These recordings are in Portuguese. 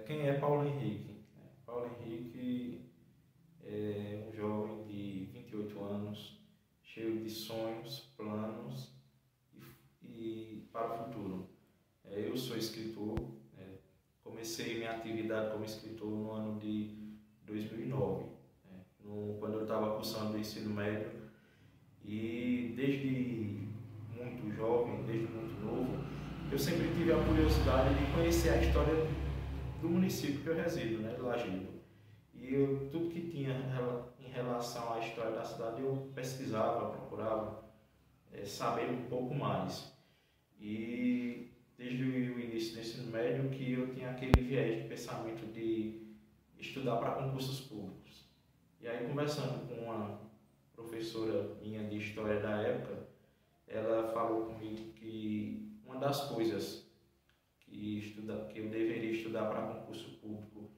Quem é Paulo Henrique? Paulo Henrique é um jovem de 28 anos, cheio de sonhos, planos e para o futuro. Eu sou escritor, comecei minha atividade como escritor no ano de 2009, quando eu estava cursando o ensino médio, e desde muito jovem, desde muito novo, eu sempre tive a curiosidade de conhecer a história do município que eu resido, de Lajedo. E tudo que tinha em relação à história da cidade eu pesquisava, procurava saber um pouco mais. E desde o início do ensino médio que eu tinha aquele viés de pensamento de estudar para concursos públicos. E aí, conversando com uma professora minha de história da época, ela falou comigo que uma das coisas que eu deveria estudar para concurso público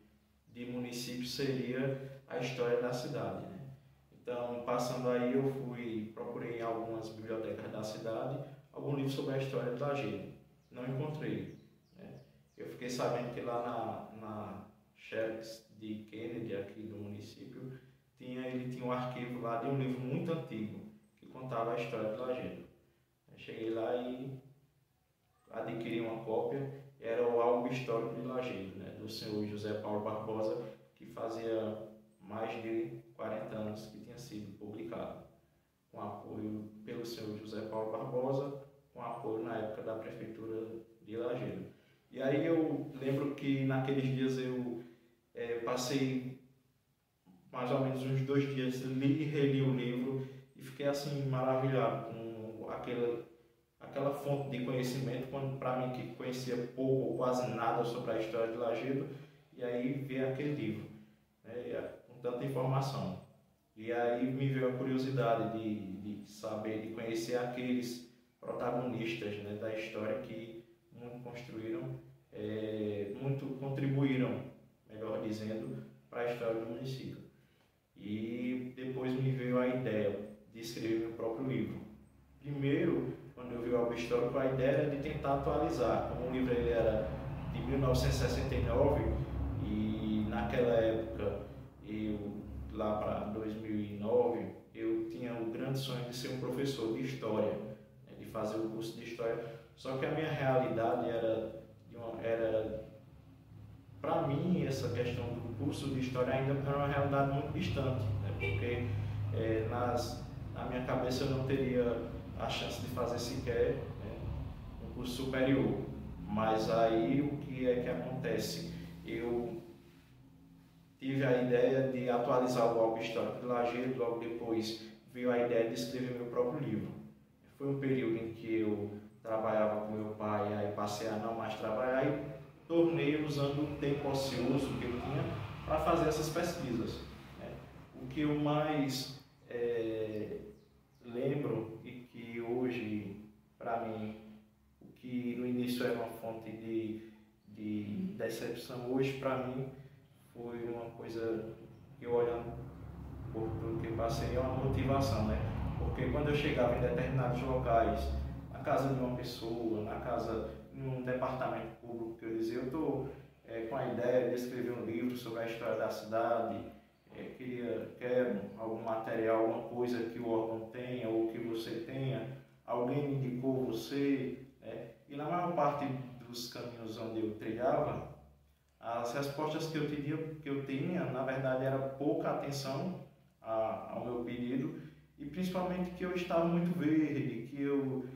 de município seria a história da cidade. Então, passando aí, eu procurei em algumas bibliotecas da cidade algum livro sobre a história de Lajedo. Não encontrei. Eu fiquei sabendo que lá na Xerox de Kennedy, aqui do município, ele tinha um arquivo lá de um livro muito antigo que contava a história de Lajedo. Eu cheguei lá e adquiri uma cópia. Era o Álbum Histórico de Lajedo, do senhor José Paulo Barbosa, que fazia mais de 40 anos que tinha sido publicado, com apoio pelo senhor José Paulo Barbosa, com apoio na época da prefeitura de Lajedo. E aí eu lembro que naqueles dias eu passei mais ou menos uns 2 dias, li e reli o livro e fiquei assim maravilhado com aquela fonte de conhecimento, quando para mim que conhecia pouco ou quase nada sobre a história de Lajedo, e aí ver aquele livro, com tanta informação. E aí me veio a curiosidade de saber, de conhecer aqueles protagonistas, da história que muito construíram, muito contribuíram, melhor dizendo, para a história do município. E depois me veio a ideia de escrever meu próprio livro. Primeiro, quando eu vi o álbum histórico, a ideia era de tentar atualizar. Como o livro ele era de 1969 e naquela época, lá para 2009, eu tinha o grande sonho de ser um professor de história, de fazer o curso de história. Só que a minha realidade era para mim, essa questão do curso de história ainda era uma realidade muito distante, porque na minha cabeça eu não teria a chance de fazer sequer um curso superior. Mas aí o que é que acontece? Eu tive a ideia de atualizar o álbum histórico de Lajedo, logo depois veio a ideia de escrever meu próprio livro. Foi um período em que eu trabalhava com meu pai, aí passei a não mais trabalhar e tornei usando o tempo ocioso que eu tinha para fazer essas pesquisas. O que eu mais lembro e que hoje, para mim, o que no início era uma fonte de decepção, hoje para mim foi uma coisa que, olhando por tudo que eu passei, é uma motivação, Porque quando eu chegava em determinados locais, na casa de uma pessoa, num departamento público, que eu dizia, eu estou com a ideia de escrever um livro sobre a história da cidade, quero algum material, alguma coisa que o órgão tenha ou que você tenha, alguém me indicou você, e na maior parte dos caminhos onde eu trilhava, as respostas que eu tinha, na verdade, era pouca atenção ao meu pedido, e principalmente que eu estava muito verde, que eu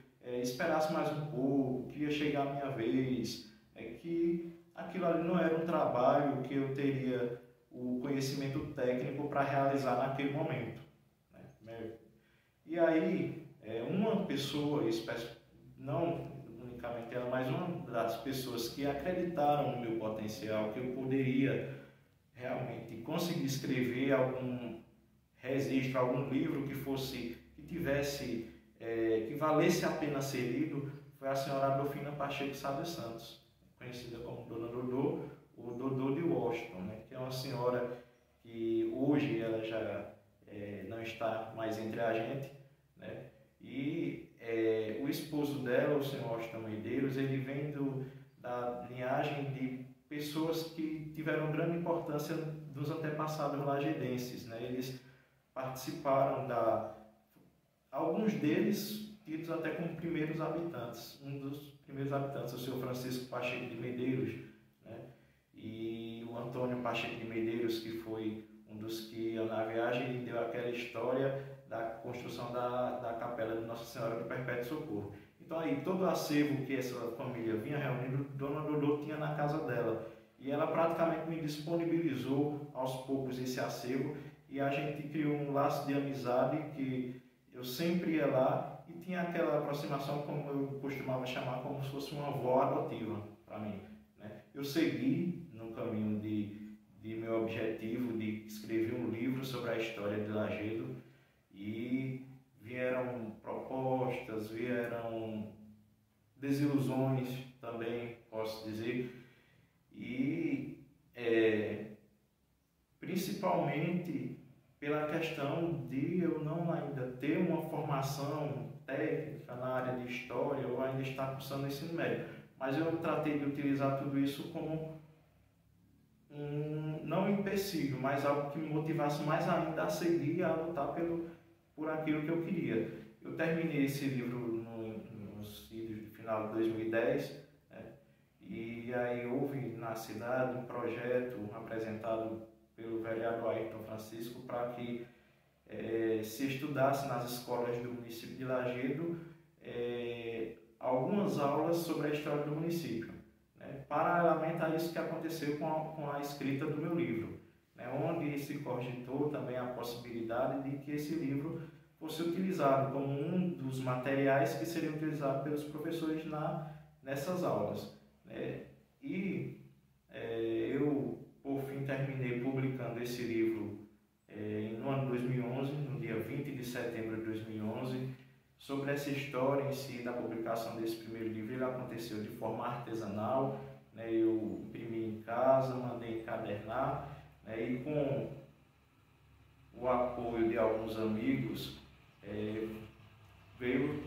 esperasse mais um pouco, que ia chegar a minha vez, que aquilo ali não era um trabalho que eu teria o conhecimento técnico para realizar naquele momento. E aí, uma pessoa, não unicamente ela, mas uma das pessoas que acreditaram no meu potencial, que eu poderia realmente conseguir escrever algum registro, algum livro que valesse a pena ser lido, foi a senhora Adolfina Pacheco Sá dos Santos, conhecida como Dona Dodô, ou Dodô de Washington, que é uma senhora que hoje ela já não está mais entre a gente, e o esposo dela, o senhor Washington Medeiros, ele vem da linhagem de pessoas que tiveram grande importância dos antepassados lajedenses, né? Eles participaram alguns deles tidos até como primeiros habitantes. Um dos primeiros habitantes, o senhor Francisco Pacheco de Medeiros, né? E o Antônio Pacheco de Medeiros, que foi um dos que ia na viagem e deu aquela história da construção da capela de Nossa Senhora do Perpétuo Socorro. Então aí, todo o acervo que essa família vinha reunindo, Dona Dodô tinha na casa dela. E ela praticamente me disponibilizou aos poucos esse acervo e a gente criou um laço de amizade que eu sempre ia lá e tinha aquela aproximação, como eu costumava chamar, como se fosse uma avó adotiva para mim, né? Eu segui no caminho de meu objetivo de escrever um livro sobre a história de Lajedo e vieram propostas, vieram desilusões também, posso dizer, e principalmente pela questão de eu não ainda ter uma formação técnica na área de história ou ainda estar cursando ensino médio, mas eu tratei de utilizar tudo isso como não um empecilho, mas algo que me motivasse mais ainda a seguir, a lutar por aquilo que eu queria. Eu terminei esse livro no final de 2010, né? E aí houve na cidade um projeto apresentado pelo vereador Ayrton Francisco para que se estudasse nas escolas do município de Lajedo algumas aulas sobre a história do município, né? Paralelamente a isso que aconteceu com a escrita do meu livro, né? Onde se cogitou também a possibilidade de que esse livro fosse utilizado como um dos materiais que seriam utilizados pelos professores nessas aulas, né? E eu, por fim, terminei publicando esse livro no ano 2011, no dia 20 de setembro de 2011. Sobre essa história em si da publicação desse primeiro livro, ele aconteceu de forma artesanal, né? Eu imprimi em casa, mandei encadernar, né? E com o apoio de alguns amigos, veio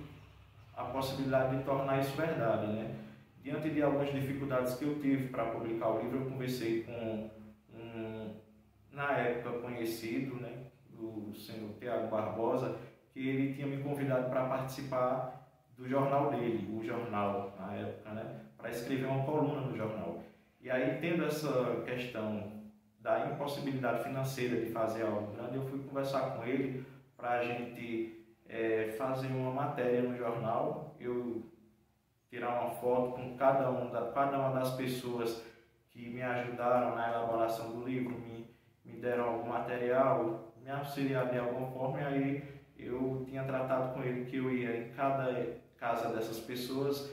a possibilidade de tornar isso verdade, né? Diante de algumas dificuldades que eu tive para publicar o livro, eu conversei com na época conhecido, né, do senhor Tiago Barbosa, que ele tinha me convidado para participar do jornal dele, o jornal, na época, né, para escrever uma coluna no jornal. E aí, tendo essa questão da impossibilidade financeira de fazer algo grande, eu fui conversar com ele para a gente fazer uma matéria no jornal, eu tirar uma foto com cada uma das pessoas que me ajudaram na elaboração do livro, me deram algum material, me auxiliaram de alguma forma, e aí eu tinha tratado com ele que eu ia em cada casa dessas pessoas,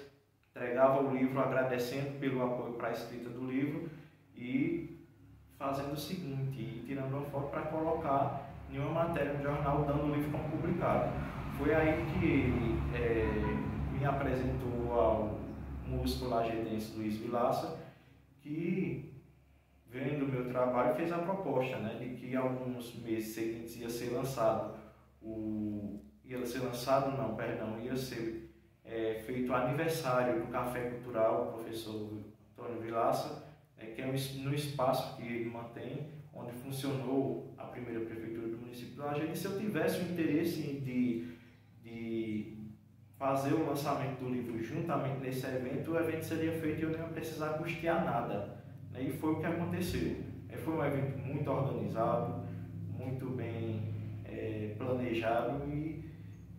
entregava o livro agradecendo pelo apoio para a escrita do livro e fazendo o seguinte, e tirando uma foto para colocar em uma matéria no jornal, dando o livro como publicado. Foi aí que ele me apresentou ao músico lajedense Luiz Vilaça, que, vendo o meu trabalho, fez a proposta, né, de que alguns meses seguintes ia ser feito o aniversário do Café Cultural do professor Antônio Vilaça, que é no espaço que ele mantém, onde funcionou a primeira prefeitura do município de Lajedo. E se eu tivesse o interesse de fazer o lançamento do livro juntamente nesse evento, o evento seria feito e eu não ia precisar custear nada, né? E foi o que aconteceu. Foi um evento muito organizado, muito bem planejado, e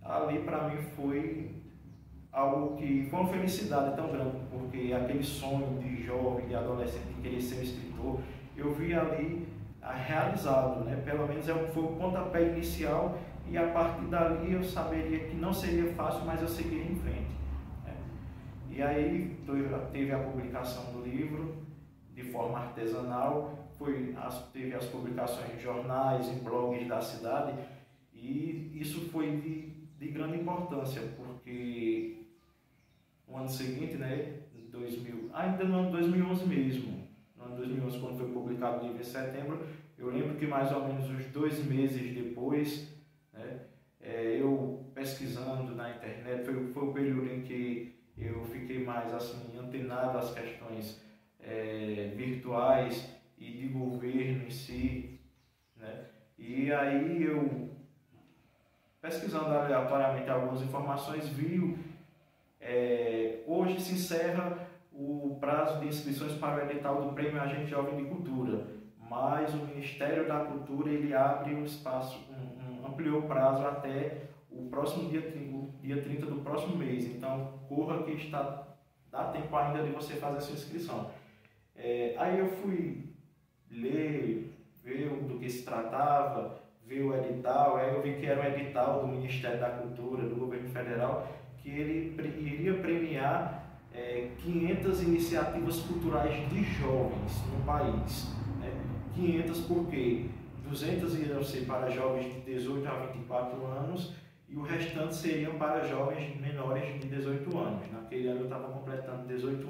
ali para mim foi algo que foi uma felicidade tão grande, porque aquele sonho de jovem, de adolescente que queria ser um escritor, eu vi ali realizado, né? Pelo menos foi o pontapé inicial, e a partir dali eu saberia que não seria fácil, mas eu seguiria em frente, né? E aí teve a publicação do livro de forma artesanal, teve as publicações em jornais, em blogs da cidade, e isso foi de grande importância, porque no ano seguinte, né, ainda no ano 2011 mesmo, no ano 2011, quando foi publicado o livro em setembro, eu lembro que mais ou menos uns 2 meses depois, né, eu pesquisando na internet, foi o período em que eu fiquei mais assim antenado às questões virtuais e de governo em si, né? E aí eu, pesquisando aleatoriamente algumas informações, vi hoje se encerra o prazo de inscrições para o edital do Prêmio Agente Jovem de Cultura, mas o Ministério da Cultura ele abre um espaço, ampliou o prazo até o próximo dia 30 do próximo mês, então corra que dá tempo ainda de você fazer a sua inscrição. Aí eu fui ler, ver do que se tratava, ver o edital, aí eu vi que era um edital do Ministério da Cultura, do governo federal, que ele iria premiar 500 iniciativas culturais de jovens no país. 500 porque 200 iriam ser para jovens de 18 a 24 anos e o restante seriam para jovens menores de 18 anos. Naquele ano eu estava completando 18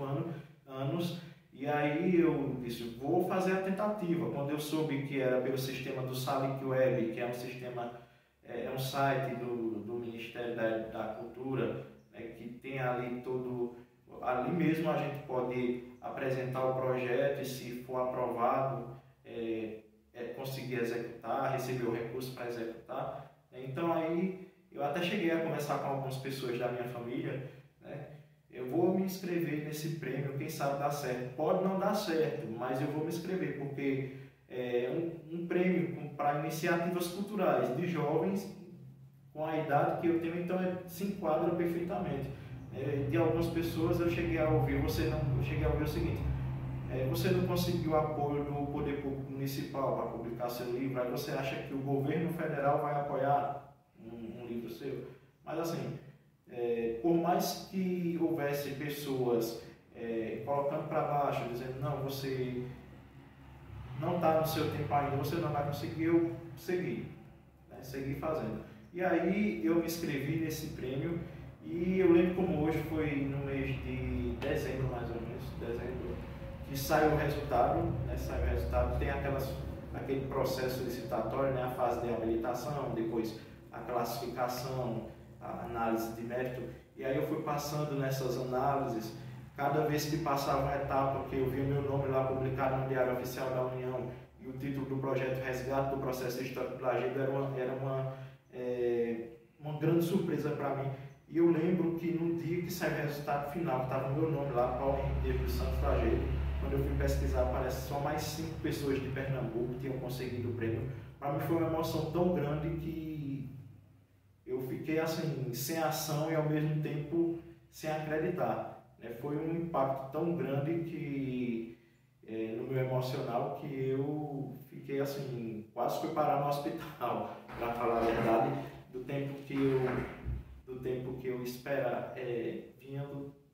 anos e aí eu disse, vou fazer a tentativa. Quando eu soube que era pelo sistema do Salic Web, que é um sistema, é um site do Ministério da Cultura, que tem ali ali mesmo a gente pode apresentar o projeto e se for aprovado, conseguir executar, receber o recurso para executar. Então aí eu até cheguei a conversar com algumas pessoas da minha família, né? Eu vou me inscrever nesse prêmio, quem sabe dá certo. Pode não dar certo, mas eu vou me inscrever, porque é um prêmio para iniciativas culturais de jovens com a idade que eu tenho, então se enquadra perfeitamente. De algumas pessoas eu cheguei a ouvir, eu cheguei a ouvir o seguinte, você não conseguiu apoio do Poder Público Municipal para publicar seu livro, aí você acha que o governo federal vai apoiar um livro seu? Mas assim, por mais que houvesse pessoas colocando para baixo, dizendo, não, você não está no seu tempo ainda, você não vai conseguir, eu segui, segui fazendo. E aí eu me inscrevi nesse prêmio e eu lembro como hoje foi no mês de dezembro, mais ou menos, que saiu o resultado, saiu o resultado, tem aquele processo licitatório, a fase de habilitação, depois a classificação, a análise de mérito, e aí eu fui passando nessas análises, cada vez que passava uma etapa, que eu via meu nome lá publicado no Diário Oficial da União, e o título do projeto Resgate do Processo Histórico do Lajedo era uma grande surpresa para mim. E eu lembro que no dia que saiu o resultado final, que estava o meu nome lá, Paulo Henrique dos Santos Lajedo, quando eu fui pesquisar, parece que só mais 5 pessoas de Pernambuco tinham conseguido o prêmio. Para mim foi uma emoção tão grande que eu fiquei assim, sem ação e ao mesmo tempo sem acreditar. Foi um impacto tão grande que no meu emocional que eu fiquei assim, quase fui parar no hospital, para falar a verdade, do tempo que eu vinha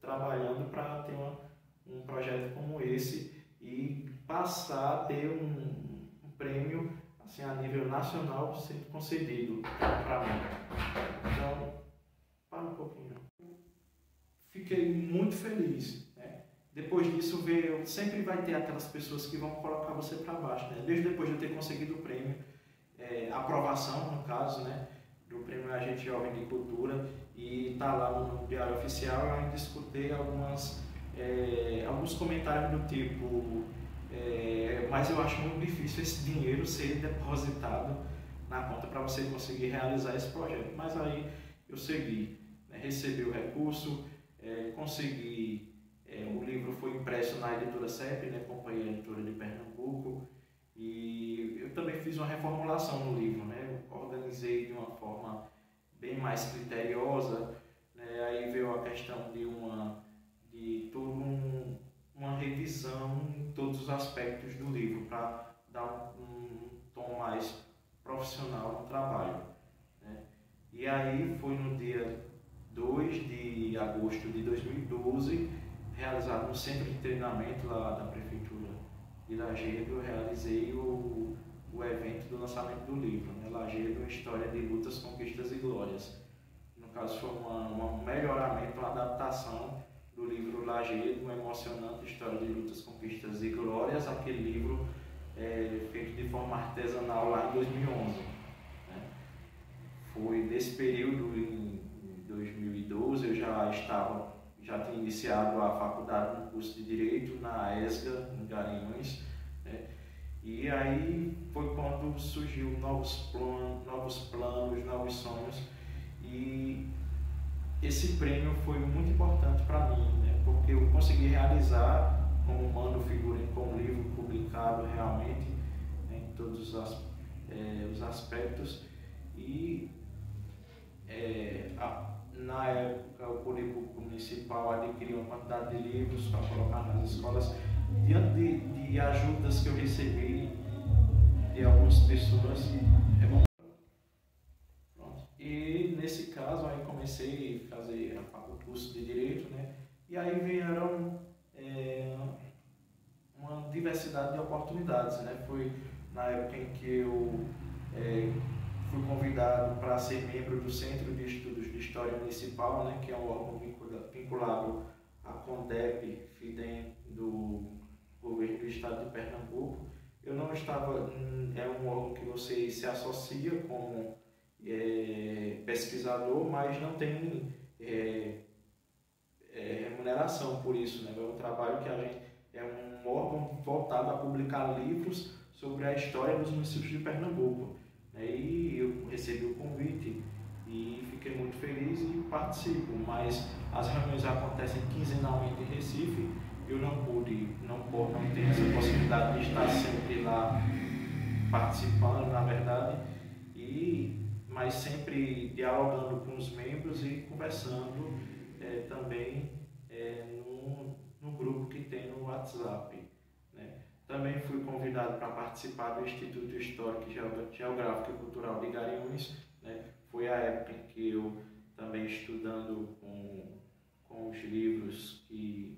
trabalhando para ter um projeto como esse e passar a ter um prêmio assim, a nível nacional sendo concedido para mim. Então, para um pouquinho. Fiquei muito feliz. Depois disso, sempre vai ter aquelas pessoas que vão colocar você para baixo. Desde depois de eu ter conseguido o prêmio, aprovação, no caso, do Prêmio Agente Jovem de Cultura, e está lá no Diário Oficial, eu ainda escutei alguns comentários do tipo, mas eu acho muito difícil esse dinheiro ser depositado na conta para você conseguir realizar esse projeto. Mas aí eu segui, recebi o recurso, consegui, o livro foi impresso na editora CEP, Companhia Editora de Pernambuco, e eu também fiz uma reformulação no livro, eu organizei de uma forma bem mais criteriosa, aí veio a questão de toda uma revisão em todos os aspectos do livro, para dar um tom mais profissional no trabalho. E aí foi no dia 2 de agosto de 2012, realizado no centro de treinamento lá da Prefeitura de Lajedo, eu realizei o evento do lançamento do livro, Lajedo, uma história de lutas, conquistas e glórias. No caso foi um melhoramento, uma adaptação do livro Lajedo, uma emocionante história de lutas, conquistas e glórias, aquele livro feito de forma artesanal lá em 2011. Foi nesse período, em 2012, eu já já tinha iniciado a faculdade no curso de Direito na ESGA, em Garanhuns, né? E aí foi quando surgiu novos planos, novos sonhos, e esse prêmio foi muito importante para mim, né? Porque eu consegui realizar como Mano Figurino, com um livro publicado realmente, né, em todos os aspectos, e na época o poder público municipal adquiriu uma quantidade de livros para colocar nas escolas, diante de ajudas que eu recebi de algumas pessoas. Pronto. E nesse caso aí comecei a fazer o curso de Direito, né? E aí vieram uma diversidade de oportunidades, né? Foi na época em que eu fui convidado para ser membro do Centro de Estudos de História Municipal, né? Que é um órgão vinculado à CONDEP, FIDEM, do governo do estado de Pernambuco. Eu não estava, é um órgão que você se associa como pesquisador, mas não tem remuneração por isso, né? É um trabalho que a gente é um órgão voltado a publicar livros sobre a história dos municípios de Pernambuco, né? E eu recebi o convite e fiquei muito feliz e participo, mas as reuniões acontecem quinzenalmente em Recife. Eu não tenho essa possibilidade de estar sempre lá participando, na verdade, mas sempre dialogando com os membros e conversando também no grupo que tem no WhatsApp, né? Também fui convidado para participar do Instituto Histórico, Geográfico e Cultural de Garanhuns, né? Foi a época em que eu também estudando com os livros,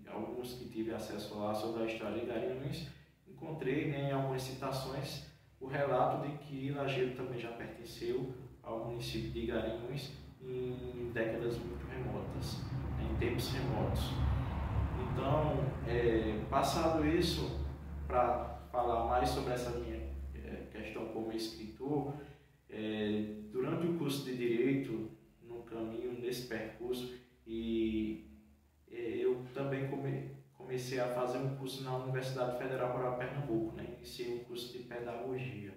alguns que tive acesso lá sobre a história de Garanhuns, encontrei, né, em algumas citações o relato de que Lajedo também já pertenceu ao município de Garanhuns em décadas muito remotas, né, em tempos remotos. Então, passado isso, para falar mais sobre essa minha questão como escritor, durante o curso de Direito, no caminho, nesse percurso, eu também comecei a fazer um curso na Universidade Federal Rural de Pernambuco, né? Iniciei um curso de Pedagogia,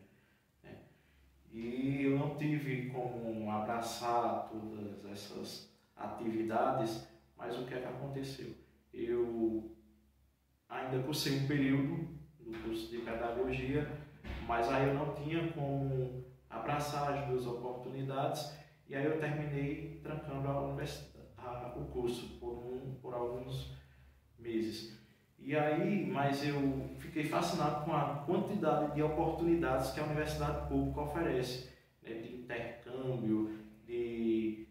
né? E eu não tive como abraçar todas essas atividades, mas o que é que aconteceu? Eu ainda cursei um período do curso de Pedagogia, mas aí eu não tinha como abraçar as duas oportunidades, e aí eu terminei trancando o curso por alguns meses. E aí, mas eu fiquei fascinado com a quantidade de oportunidades que a universidade pública oferece, né, de intercâmbio, de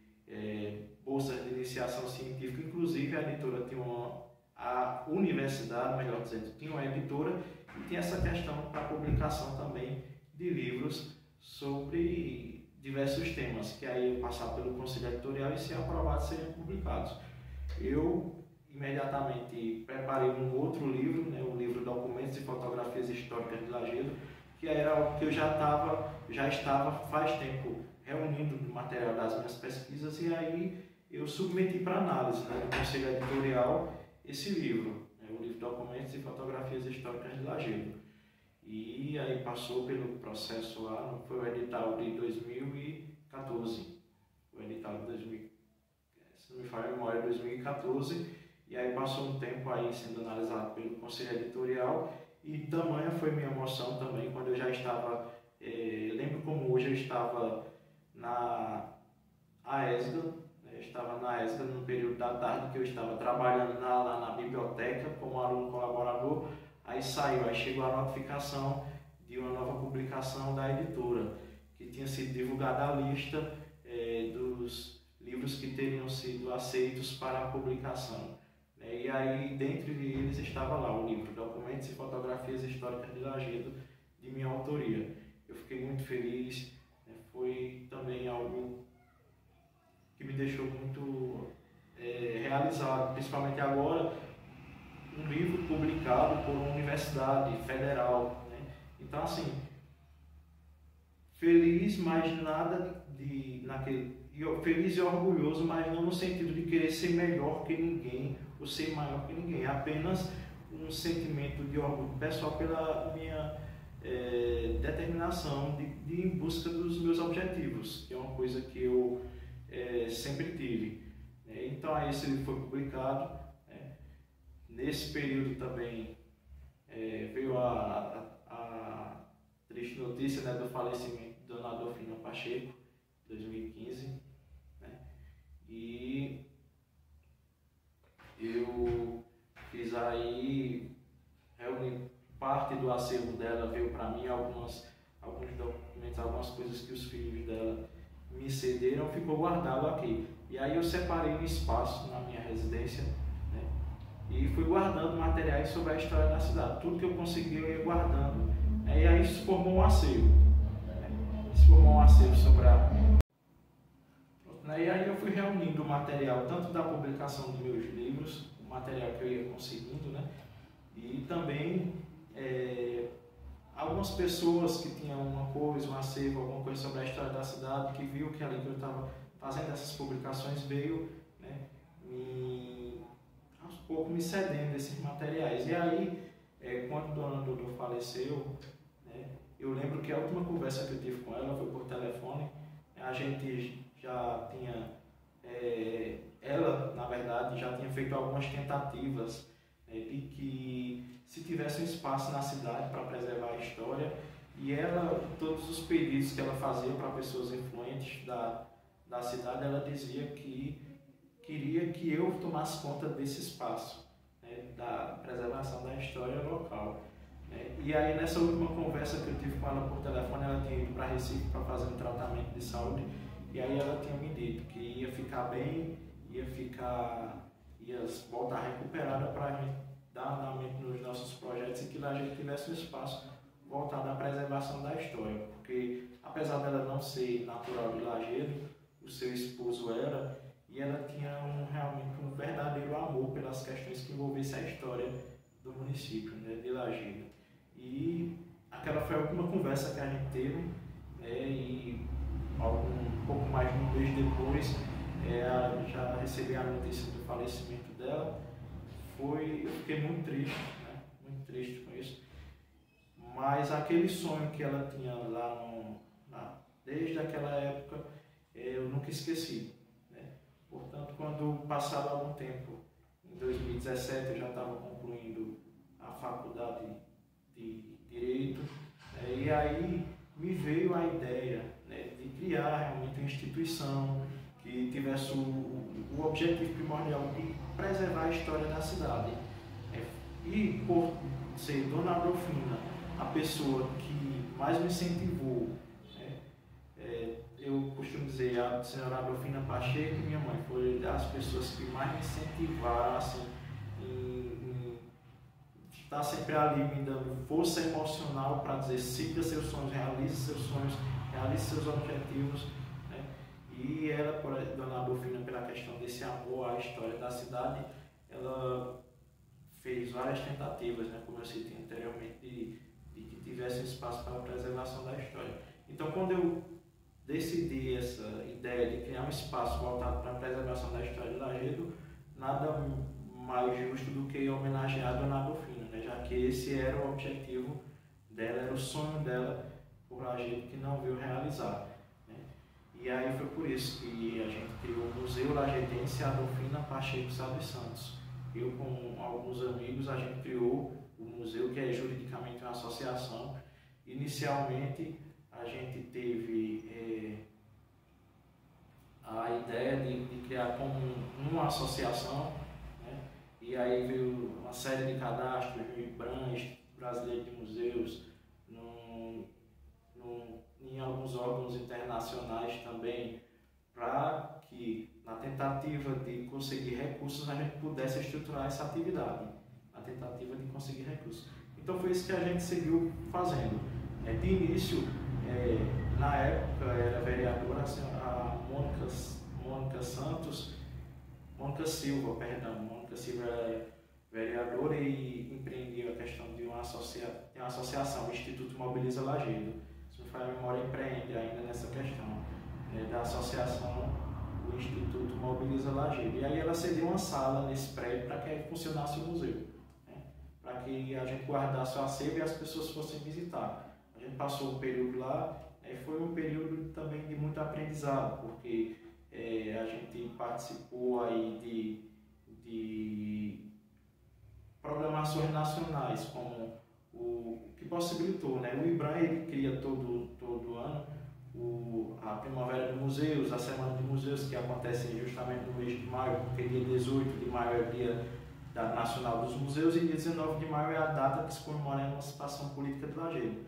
bolsas de iniciação científica. Inclusive a editora a universidade, melhor dizendo, tinha uma editora e tinha essa questão para publicação também de livros sobre diversos temas, que aí eu passar pelo conselho editorial e, se aprovados, seriam publicados. Eu imediatamente preparei um outro livro, né, o livro Documentos e Fotografias Históricas de Lajedo, que era algo que eu já estava faz tempo reunindo o material das minhas pesquisas, e aí eu submeti para análise, né, do conselho editorial esse livro, né, o livro Documentos e Fotografias Históricas de Lajedo. E aí passou pelo processo lá, foi o edital de 2014, o edital de 2000, se não me falha a memória, 2014, e aí passou um tempo aí sendo analisado pelo conselho editorial, e tamanha foi minha emoção também quando eu já estava, lembro como hoje eu estava na AESGA, né, eu estava na AESGA no período da tarde, que eu estava trabalhando lá na biblioteca como aluno colaborador. Aí chegou a notificação de uma nova publicação da editora, que tinha sido divulgada a lista dos livros que teriam sido aceitos para a publicação, né? E aí, dentre eles, estava lá o livro Documentos e Fotografias Históricas de Lajedo, de minha autoria. Eu fiquei muito feliz, né? Foi também algo que me deixou muito realizado, principalmente agora, um livro publicado por uma universidade federal, né? Então, assim, feliz, mas nada feliz e orgulhoso, mas não no sentido de querer ser melhor que ninguém ou ser maior que ninguém, é apenas um sentimento de orgulho pessoal pela minha determinação de ir em busca dos meus objetivos, que é uma coisa que eu sempre tive. Então aí esse livro foi publicado. Nesse período também veio a triste notícia, né, do falecimento de Dona Adolfina Pacheco, 2015, né? E eu fiz aí, reuni parte do acervo dela, veio para mim alguns documentos, algumas coisas que os filhos dela me cederam, ficou guardado aqui. E aí eu separei um espaço na minha residência, né? E fui guardando materiais sobre a história da cidade. Tudo que eu consegui eu ia guardando. E aí isso formou um acervo. Isso formou um acervo sobre a... E aí eu fui reunindo o material, tanto da publicação dos meus livros, o material que eu ia conseguindo, né? E também algumas pessoas que tinham uma coisa, um acervo, alguma coisa sobre a história da cidade, que viu que ali que eu estava fazendo essas publicações, veio, né, aos poucos me cedendo esses materiais. E aí, quando Dona Dodô faleceu, né, eu lembro que a última conversa que eu tive com ela foi por telefone. A gente já tinha, ela na verdade já tinha feito algumas tentativas de que se tivesse um espaço na cidade para preservar a história, e ela, todos os pedidos que ela fazia para pessoas influentes da cidade, ela dizia que queria que eu tomasse conta desse espaço, né, da preservação da história local. E aí nessa última conversa que eu tive com ela por telefone, ela tinha ido para Recife para fazer um tratamento de saúde, e aí ela tinha me dito que ia ficar bem, ia voltar recuperada para a gente dar andamento nos nossos projetos e que lá a gente tivesse um espaço voltado à preservação da história, porque apesar dela não ser natural de Lajedo, o seu esposo era, e ela tinha realmente um verdadeiro amor pelas questões que envolvessem a história do município, né, de Lajedo. E aquela foi a última conversa que a gente teve, e um pouco mais de um mês depois já recebi a notícia do falecimento dela. Eu fiquei muito triste, né, muito triste com isso, mas aquele sonho que ela tinha desde aquela época, eu nunca esqueci, né? Portanto, quando passado algum tempo, em 2017 eu já estava concluindo a faculdade de Direito, e aí me veio a ideia, né, de criar realmente uma instituição que tivesse o objetivo primordial de preservar a história da cidade. E por ser Dona Adolfina a pessoa que mais me incentivou, eu costumo dizer, a senhora Adolfina Pacheco e minha mãe foram as pessoas que mais me incentivaram assim, em estar sempre ali me dando força emocional para dizer: siga seus sonhos, realize seus sonhos, realize seus objetivos. E ela, Dona Adolfina, pela questão desse amor à história da cidade, ela fez várias tentativas, né, como eu citei anteriormente, de que tivesse espaço para a preservação da história. Então, quando eu decidi essa ideia de criar um espaço voltado para a preservação da história de Lajedo, nada mais justo do que homenagear a Dona Adolfina, né, já que esse era o objetivo dela, era o sonho dela por Lajedo, que não veio realizar. E aí foi por isso que a gente criou o Museu Lajedense Adolfina Pacheco Sá dos Santos. Eu, com alguns amigos, a gente criou o museu, que é juridicamente uma associação. Inicialmente, a gente teve a ideia de criar como uma associação, né? E aí veio uma série de cadastros, o IBRAM, Brasileiro de Museus, em alguns órgãos internacionais também, para que, na tentativa de conseguir recursos, a gente pudesse estruturar essa atividade, na tentativa de conseguir recursos. Então foi isso que a gente seguiu fazendo. De início, na época, era vereadora a Mônica Silva era vereadora e empreendia a questão de uma associação, o Instituto Mobiliza Lajedo. Se não for a memória, empreende ainda nessa questão da associação o Instituto Mobiliza Lajedo. E aí ela cedeu uma sala nesse prédio para que funcionasse o museu, né? Para que a gente guardasse o acervo e as pessoas fossem visitar. A gente passou um período lá, foi um período também de muito aprendizado, porque a gente participou aí de programações nacionais, como o que possibilitou, né? O IBRAM, ele cria todo ano a Primavera de Museus, a Semana de Museus, que acontece justamente no mês de maio, porque dia 18 de maio é o dia nacional dos museus e dia 19 de maio é a data que se comemora a emancipação política de Lajedo.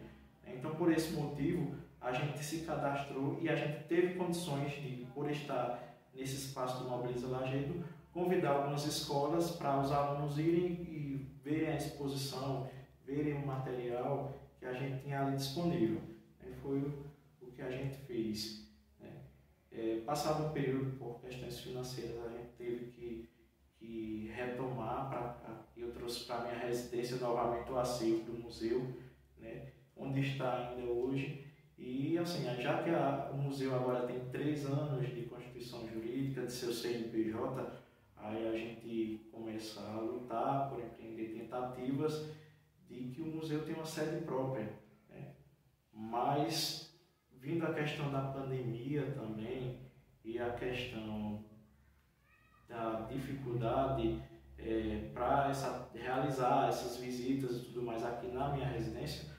Então, por esse motivo, a gente se cadastrou e a gente teve condições de, por estar nesse espaço do Mobiliza Lajedo, convidar algumas escolas para os alunos irem e verem a exposição, verem o material que a gente tinha ali disponível. Foi o que a gente fez. Passado um período por questões financeiras, a gente teve que retomar, eu trouxe para a minha residência novamente o acervo do museu, né, onde está ainda hoje. E assim, já que o museu agora tem 3 anos de constituição jurídica, de seu CNPJ, aí a gente começa a lutar por empreender tentativas de que o museu tenha uma sede própria, né? Mas, vindo a questão da pandemia também e a questão da dificuldade para realizar essas visitas e tudo mais aqui na minha residência,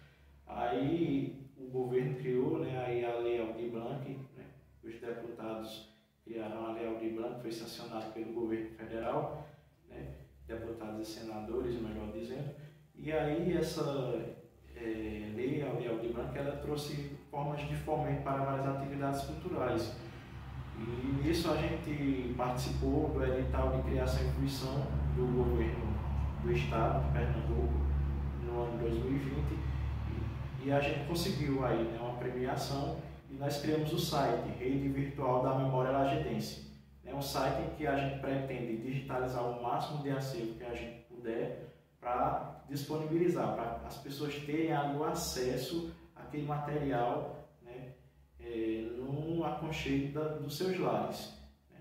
aí o governo criou, né, aí a Lei Aldir Blanc, né, os deputados criaram a Lei Aldir Blanc, que foi sancionada pelo governo federal, né, deputados e senadores, melhor dizendo, e aí essa Lei Aldir Blanc, ela trouxe formas de fomento para várias atividades culturais. E nisso a gente participou do edital de criação e fruição do governo do estado de Pernambuco no ano 2020 e a gente conseguiu aí, né, uma premiação e nós criamos o site Rede Virtual da Memória Lajedense. É um site em que a gente pretende digitalizar o máximo de acervo que a gente puder para disponibilizar, para as pessoas terem ali o acesso àquele material, né, no aconchego dos seus lares. Né?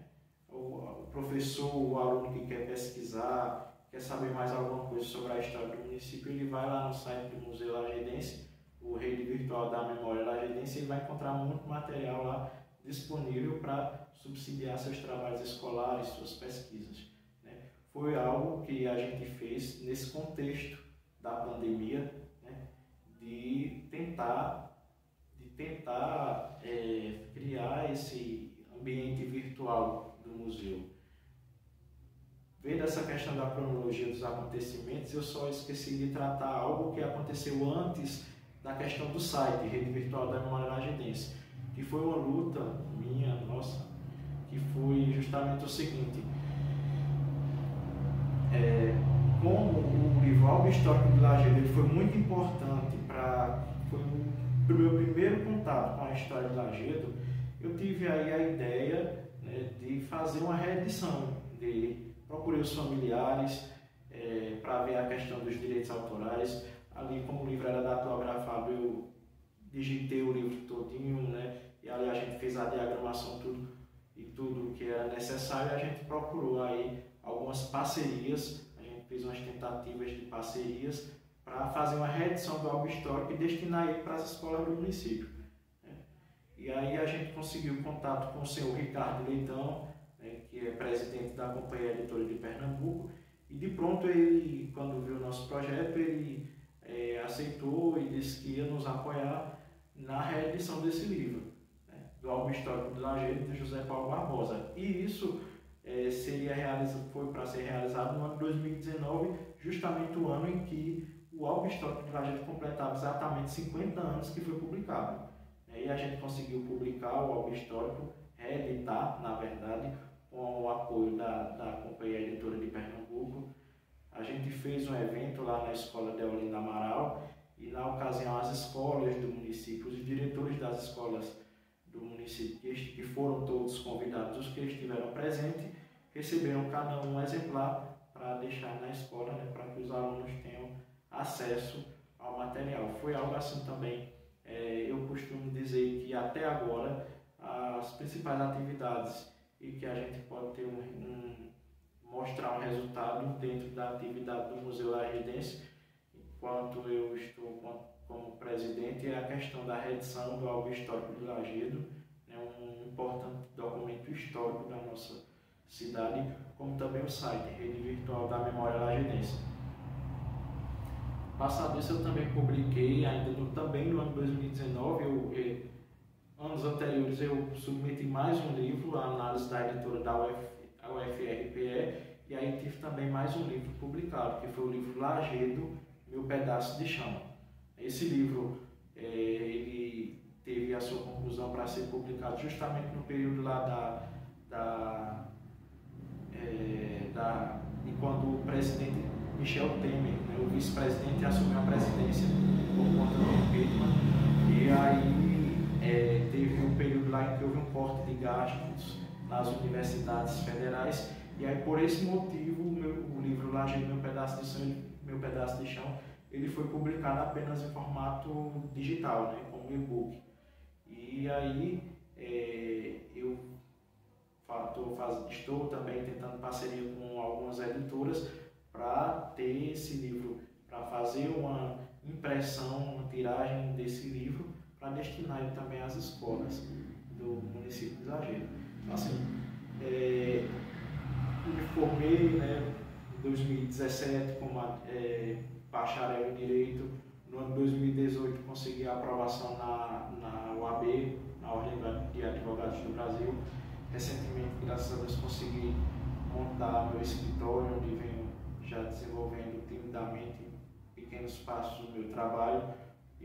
O professor, o aluno que quer pesquisar, quer saber mais alguma coisa sobre a história do município, ele vai lá no site do Museu Lajedense, o Rede Virtual da Memória Lajedense, e vai encontrar muito material lá disponível para subsidiar seus trabalhos escolares, suas pesquisas. Né? Foi algo que a gente fez nesse contexto da pandemia, né? de tentar criar esse ambiente virtual do museu. Vendo essa questão da cronologia dos acontecimentos, eu só esqueci de tratar algo que aconteceu antes da questão do site, Rede Virtual da Memória Lajedense, que foi uma luta minha, nossa, que foi justamente o seguinte: como o livro Álbum Histórico de Lajedo ele foi muito importante foi o meu primeiro contato com a história de Lajedo, eu tive aí a ideia, né, de fazer uma reedição dele. Procurei os familiares para ver a questão dos direitos autorais. Ali, como o livro era datilografado, eu digitei o livro todinho, né, e ali a gente fez a diagramação tudo que era necessário. A gente procurou aí algumas parcerias, a gente fez umas tentativas de parcerias para fazer uma reedição do álbum histórico e destinar ele para as escolas do município. Né? E aí a gente conseguiu contato com o senhor Ricardo Leitão, né, que é presidente da Companhia Editora de Pernambuco, e de pronto ele, quando viu o nosso projeto, ele aceitou e disse que ia nos apoiar na reedição desse livro, né, do álbum histórico de Lajedo, de José Paulo Barbosa. E isso foi para ser realizado no ano de 2019, justamente o ano em que o álbum histórico de Lajedo completava exatamente 50 anos que foi publicado. E a gente conseguiu publicar o álbum histórico, reeditar, na verdade, com o apoio da Companhia Editora de Pernambuco. A gente fez um evento lá na Escola Deolinda Amaral e, na ocasião, as escolas do município, os diretores das escolas do município, que foram todos convidados, os que estiveram presentes, receberam cada um exemplar para deixar na escola, né, para que os alunos tenham acesso ao material. Foi algo assim também. Eu costumo dizer que até agora as principais atividades e que a gente pode ter mostrar um resultado dentro da atividade do Museu Lajedense, enquanto eu estou como presidente, é a questão da reedição do álbum histórico de Lajedo, né, um importante documento histórico da nossa cidade, como também o site Rede Virtual da Memória Lajedense. Passado isso, eu também publiquei, também no ano 2019, anos anteriores eu submeti mais um livro, a análise da editora da UFRPE, e aí tive também mais um livro publicado, que foi o livro Lajedo, Meu Pedaço de Chão. Esse livro, ele teve a sua conclusão para ser publicado justamente no período lá de quando o presidente Michel Temer, né, o vice-presidente, assumiu a presidência por conta do impeachment, e aí teve um período lá em que houve um corte de gastos nas universidades federais, e aí por esse motivo o livro Lajedo, Meu Pedaço de Chão, ele foi publicado apenas em formato digital, né, como e-book. E aí eu estou também tentando parceria com algumas editoras para ter esse livro, para fazer uma impressão, uma tiragem desse livro, para destinar ele também às escolas do município de Lajedo. Então, assim, me formei, né, em 2017 como bacharel em Direito. No ano 2018 consegui a aprovação na UAB, na Ordem de Advogados do Brasil. Recentemente, graças a Deus, consegui montar meu escritório, onde venho já desenvolvendo timidamente pequenos passos do meu trabalho.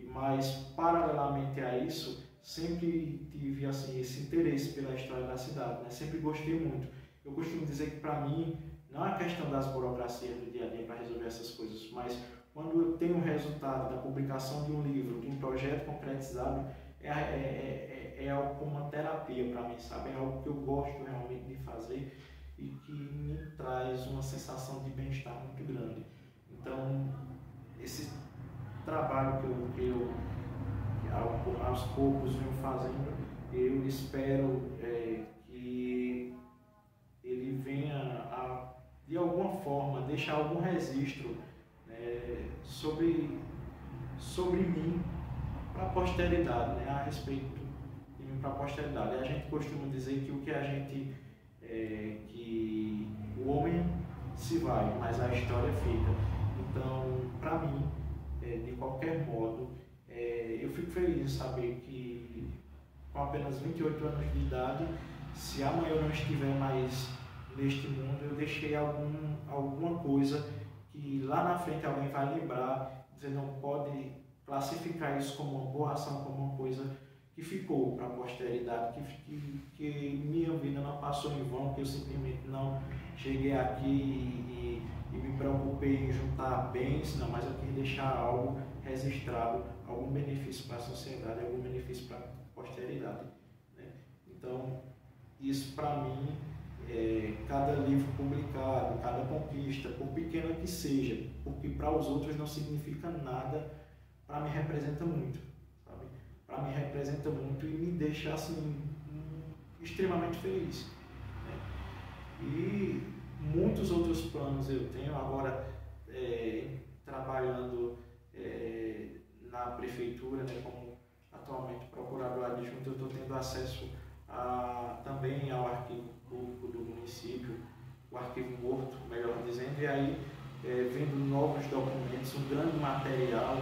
Mas, paralelamente a isso, sempre tive assim, esse interesse pela história da cidade, né? Sempre gostei muito. Eu costumo dizer que, para mim, não é a questão das burocracias do dia a dia para resolver essas coisas, mas quando eu tenho o resultado da publicação de um livro, de um projeto concretizado, é algo como uma terapia para mim, sabe? É algo que eu gosto realmente de fazer e que me traz uma sensação de bem-estar muito grande. Então, esse trabalho que eu aos poucos venho fazendo, eu espero que ele venha de alguma forma deixar algum registro sobre mim para a posteridade, né? A respeito de mim para a posteridade. A gente costuma dizer que que o homem se vai, mas a história fica. Então, para mim, de qualquer modo, eu fico feliz em saber que com apenas 28 anos de idade, se amanhã eu não estiver mais neste mundo, eu deixei alguma coisa que lá na frente alguém vai lembrar. Você não pode classificar isso como uma boa ação, como uma coisa que ficou para a posteridade, que minha vida não passou em vão, que eu simplesmente não cheguei aqui e me preocupei em juntar bens, não, mas eu quis deixar algo registrado, algum benefício para a sociedade, algum benefício para a posteridade, né? Então, isso para mim, cada livro publicado, cada conquista, por pequena que seja, porque para os outros não significa nada, para mim representa muito, sabe? Para mim representa muito e me deixa assim extremamente feliz, né? E muitos outros planos eu tenho agora, trabalhando na prefeitura, né, como atualmente procurador adjunto. Eu estou tendo acesso também ao arquivo público do município, o arquivo morto, melhor dizendo, e aí vendo novos documentos, um grande material,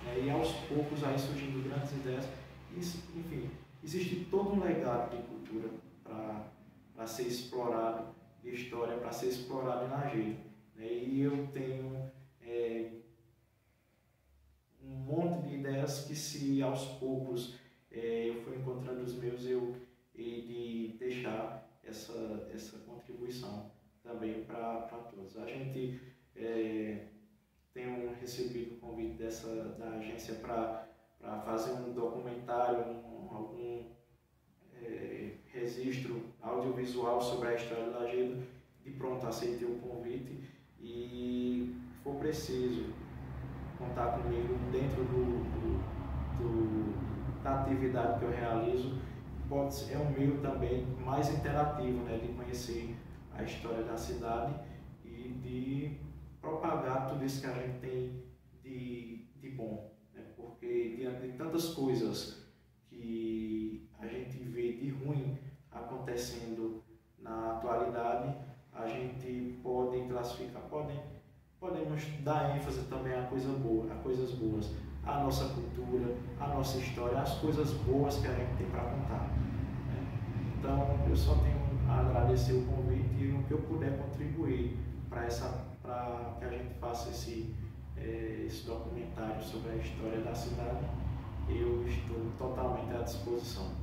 né, e aos poucos aí surgindo grandes ideias. Enfim, existe todo um legado de cultura para ser explorado, de história para ser explorado em Lajedo, né, e eu tenho um monte de ideias que, se aos poucos eu for encontrando os meus, eu hei de deixar essa contribuição também para todos. A gente tem recebido o convite da agência para fazer um documentário, algum registro audiovisual sobre a história de Lajedo. De pronto aceitei o convite e, se for preciso, contar comigo dentro da atividade que eu realizo. é um meio também mais interativo, né, de conhecer a história da cidade e de propagar tudo isso que a gente tem de bom, né, porque diante de tantas coisas que a gente vê de ruim acontecendo na atualidade, a gente pode classificar, podemos dar ênfase também a coisas boas, a nossa cultura, a nossa história, as coisas boas que a gente tem para contar, né? Então, eu só tenho a agradecer o convite e no que eu puder contribuir para que a gente faça esse documentário sobre a história da cidade, eu estou totalmente à disposição.